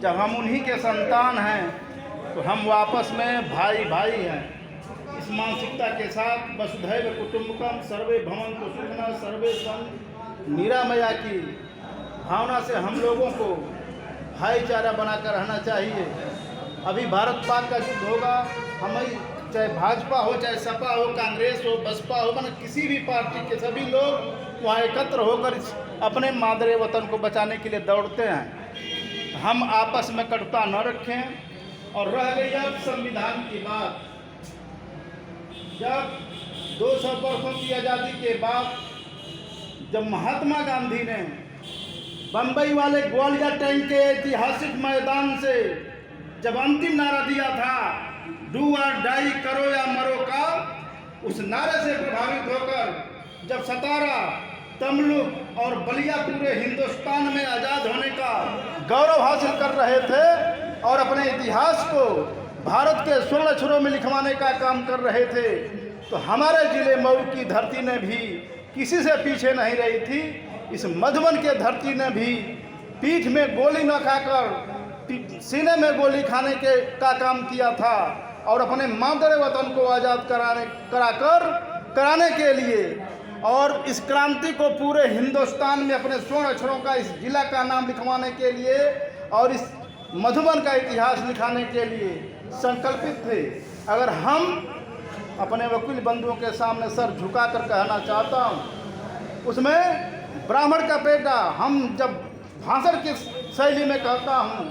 जब हम उन्हीं के संतान हैं तो हम आपस में भाई भाई हैं। इस मानसिकता के साथ वसुधैव कुटुंबकम सर्वे भवन्तु सुखिनः सर्वे सन्तु निरामया की भावना से हम लोगों को भाईचारा बनाकर रहना चाहिए। अभी भारत पाक का युद्ध होगा, हमें चाहे भाजपा हो, चाहे सपा हो, कांग्रेस हो, बसपा हो, मतलब किसी भी पार्टी के सभी लोग वहाँ एकत्र होकर अपने मादरे वतन को बचाने के लिए दौड़ते हैं। हम आपस में कटुता न रखें। और रह गई अब संविधान की बात, जब 200 वर्षों की आज़ादी के बाद जब महात्मा गांधी ने बम्बई वाले ग्वालियर टैंक के ऐतिहासिक मैदान से जब अंतिम नारा दिया था, डू और डाई, करो या मरो का, उस नारे से प्रभावित होकर जब सतारा, तमलुक और बलिया पूरे हिंदुस्तान में आज़ाद होने का गौरव हासिल कर रहे थे और अपने इतिहास को भारत के स्वर्ण अक्षरों में लिखवाने का काम कर रहे थे, तो हमारे जिले मऊ की धरती ने भी किसी से पीछे नहीं रही थी। इस मधुबन के धरती ने भी पीठ में गोली न खाकर सीने में गोली खाने का काम किया था और अपने मादरे वतन को आज़ाद कराने के लिए और इस क्रांति को पूरे हिंदुस्तान में अपने स्वर्ण अक्षरों का इस जिला का नाम लिखवाने के लिए और इस मधुबन का इतिहास लिखाने के लिए संकल्पित थे। अगर हम अपने वकील बंधुओं के सामने सर झुकाकर कहना चाहता हूँ, उसमें ब्राह्मण का बेटा, हम जब भाषण की शैली में कहता हूँ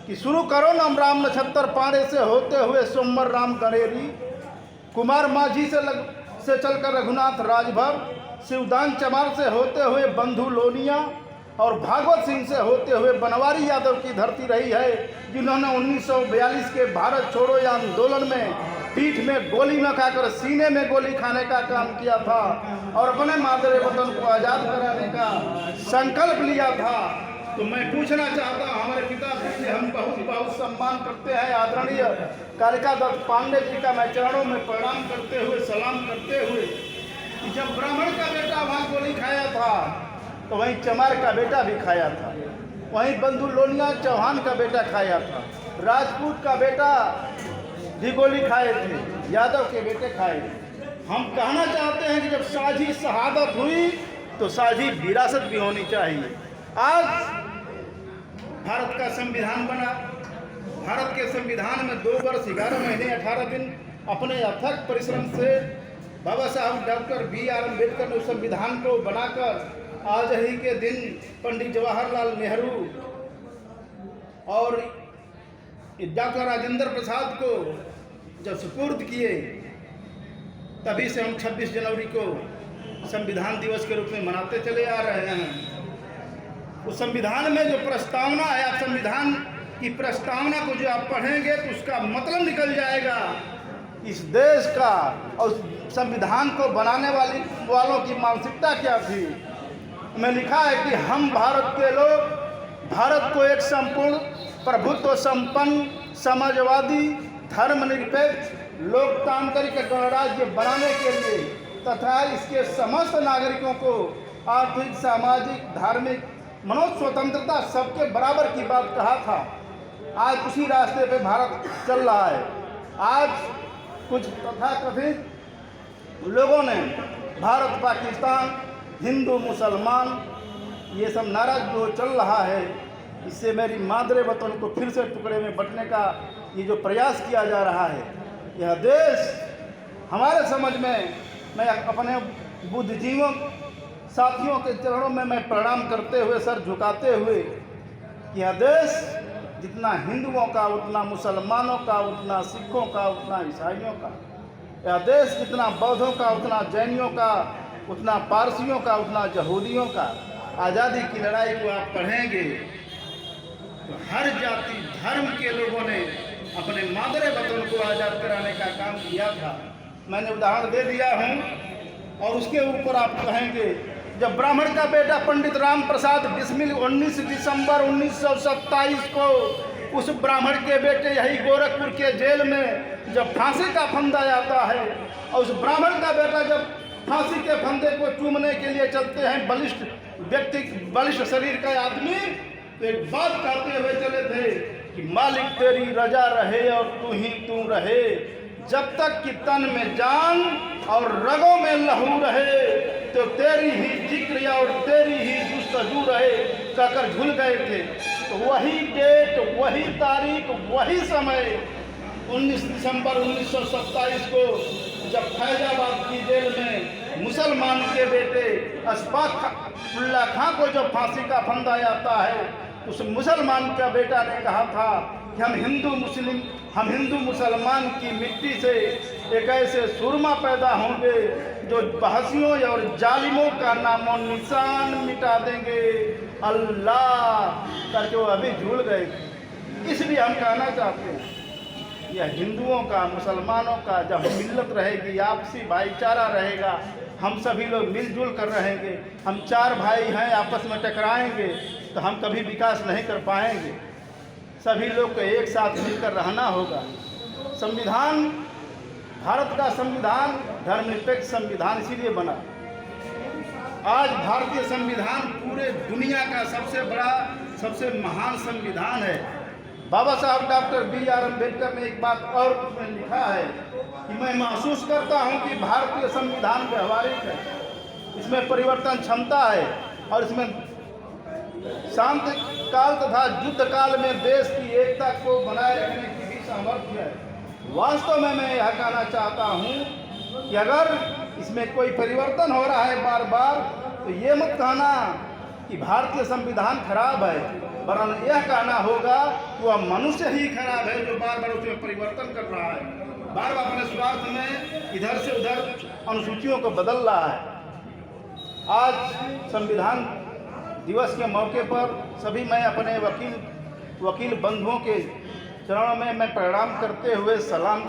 कि शुरू करो नाम राम नक्षत्र पारे से होते हुए सोमवार राम गणेरी, कुमार माझी से चलकर रघुनाथ राजभर, शिवदान चमार से होते हुए बंधु लोनिया और भागवत सिंह से होते हुए बनवारी यादव की धरती रही है, जिन्होंने 1942 के भारत छोड़ो आंदोलन में पीठ में गोली न खाकर सीने में गोली खाने का काम किया था और अपने मादरे वतन को आज़ाद कराने का संकल्प लिया था। तो मैं पूछना चाहता हूँ, हमारे पिताजी ने हम बहुत बहुत सम्मान करते हैं, आदरणीय कालिका दत्त पांडे जी का मैं चरणों में प्रणाम करते हुए सलाम करते हुए, कि जब ब्राह्मण का बेटा वहाँ गोली खाया था तो वहीं चमार का बेटा भी खाया था, वहीं बंधु लोनिया चौहान का बेटा खाया था, राजपूत का बेटा भी गोली खाए थे, यादव के बेटे खाए थे। हम कहना चाहते हैं कि जब साझी शहादत हुई तो साझी विरासत भी होनी चाहिए। आज भारत का संविधान बना, भारत के संविधान में 2 वर्ष 11 महीने 18 दिन अपने अथक परिश्रम से बाबा साहब डॉक्टर B.R. अम्बेडकर ने उस संविधान को बनाकर आज ही के दिन पंडित जवाहरलाल नेहरू और डॉक्टर राजेंद्र प्रसाद को जब सुपुर्द किए, तभी से हम 26 जनवरी को संविधान दिवस के रूप में मनाते चले आ रहे हैं। उस संविधान में जो प्रस्तावना है, आप संविधान की प्रस्तावना को जो आप पढ़ेंगे तो उसका मतलब निकल जाएगा इस देश का और संविधान को बनाने वालों की मानसिकता क्या थी। में लिखा है कि हम भारत के लोग भारत को एक संपूर्ण प्रभुत्व संपन्न समाजवादी धर्मनिरपेक्ष लोकतांत्रिक गणराज्य बनाने के लिए तथा इसके समस्त नागरिकों को आर्थिक, सामाजिक, धार्मिक, मनोज स्वतंत्रता सबके बराबर की बात कहा था। आज उसी रास्ते पे भारत चल रहा है। आज कुछ तथाकथित लोगों ने भारत पाकिस्तान, हिंदू मुसलमान, ये सब नारा जो चल रहा है, इससे मेरी मादरे वतन को फिर से टुकड़े में बंटने का ये जो प्रयास किया जा रहा है, यह देश हमारे समझ में, मैं अपने बुद्धिजीवियों साथियों के चरणों में मैं प्रणाम करते हुए, सर झुकाते हुए, यह देश जितना हिंदुओं का उतना मुसलमानों का, उतना सिखों का, उतना ईसाइयों का, यह देश जितना बौद्धों का उतना जैनियों का, उतना पारसियों का, उतना यहूदियों का। आज़ादी की लड़ाई को आप पढ़ेंगे तो हर जाति धर्म के लोगों ने अपने मादरे वतन को आज़ाद कराने का काम किया था। मैंने उदाहरण दे दिया हूँ और उसके ऊपर आप कहेंगे, जब ब्राह्मण का बेटा पंडित राम प्रसाद बिस्मिल 19 दिसंबर 1927 को उस ब्राह्मण के बेटे यही गोरखपुर के जेल में जब फांसी का फंदा आता है और उस ब्राह्मण का बेटा जब फांसी के फंदे को चूमने के लिए चलते हैं, बलिष्ठ व्यक्ति, बलिष्ठ शरीर का आदमी, तो एक बात कहते हुए चले थे कि मालिक तेरी रजा रहे और तू ही तू रहे, जब तक कि तन में जान और रगों में लहू रहे, तो तेरी ही जिक्र और तेरी ही जुस्तजू रहे कहकर झूल गए थे। तो वही डेट, वही तारीख, वही समय 19 दिसंबर 1927 को जब फैजाबाद की जेल में मुसलमान के बेटे अशफाक खां को जब फांसी का फंदा आता है, उस मुसलमान का बेटा ने कहा था कि हम हिंदू मुसलमान की मिट्टी से एक ऐसे सुरमा पैदा होंगे जो बहसियों और जालिमों का नामो निशान मिटा देंगे। अल्लाह करके वो अभी झूल गए। इसलिए हम कहना चाहते हैं यह हिंदुओं का, मुसलमानों का जब मिल्लत रहेगी, आपसी भाईचारा रहेगा, हम सभी लोग मिलजुल कर रहेंगे, हम चार भाई हैं, आपस में टकराएंगे तो हम कभी विकास नहीं कर पाएंगे। सभी लोग को एक साथ मिलकर रहना होगा। संविधान, भारत का संविधान धर्मनिरपेक्ष संविधान इसीलिए बना। आज भारतीय संविधान पूरे दुनिया का सबसे बड़ा, सबसे महान संविधान है। बाबा साहब डॉक्टर B.R. अम्बेडकर ने एक बात और उसमें लिखा है कि मैं महसूस करता हूं कि भारतीय संविधान व्यवहारिक है, इसमें परिवर्तन क्षमता है और इसमें शांत काल तथा युद्ध काल में देश की एकता को बनाए रखने की भी सामर्थ्य है। वास्तव में मैं यह कहना चाहता हूं कि अगर इसमें कोई परिवर्तन हो रहा है बार बार, तो ये मत कहना कि भारतीय संविधान खराब है, वरन यह कहना होगा कि वह मनुष्य ही खराब है जो बार बार उसमें परिवर्तन कर रहा है, बार बार अपने स्वार्थ में इधर से उधर अनुसूचियों को बदल रहा है। आज संविधान दिवस के मौके पर सभी मैं अपने वकील बंधुओं के चरणों में मैं प्रणाम करते हुए, सलाम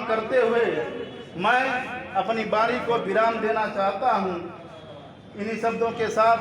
करते हुए मैं अपनी बारी को विराम देना चाहता हूं। इन्हीं शब्दों के साथ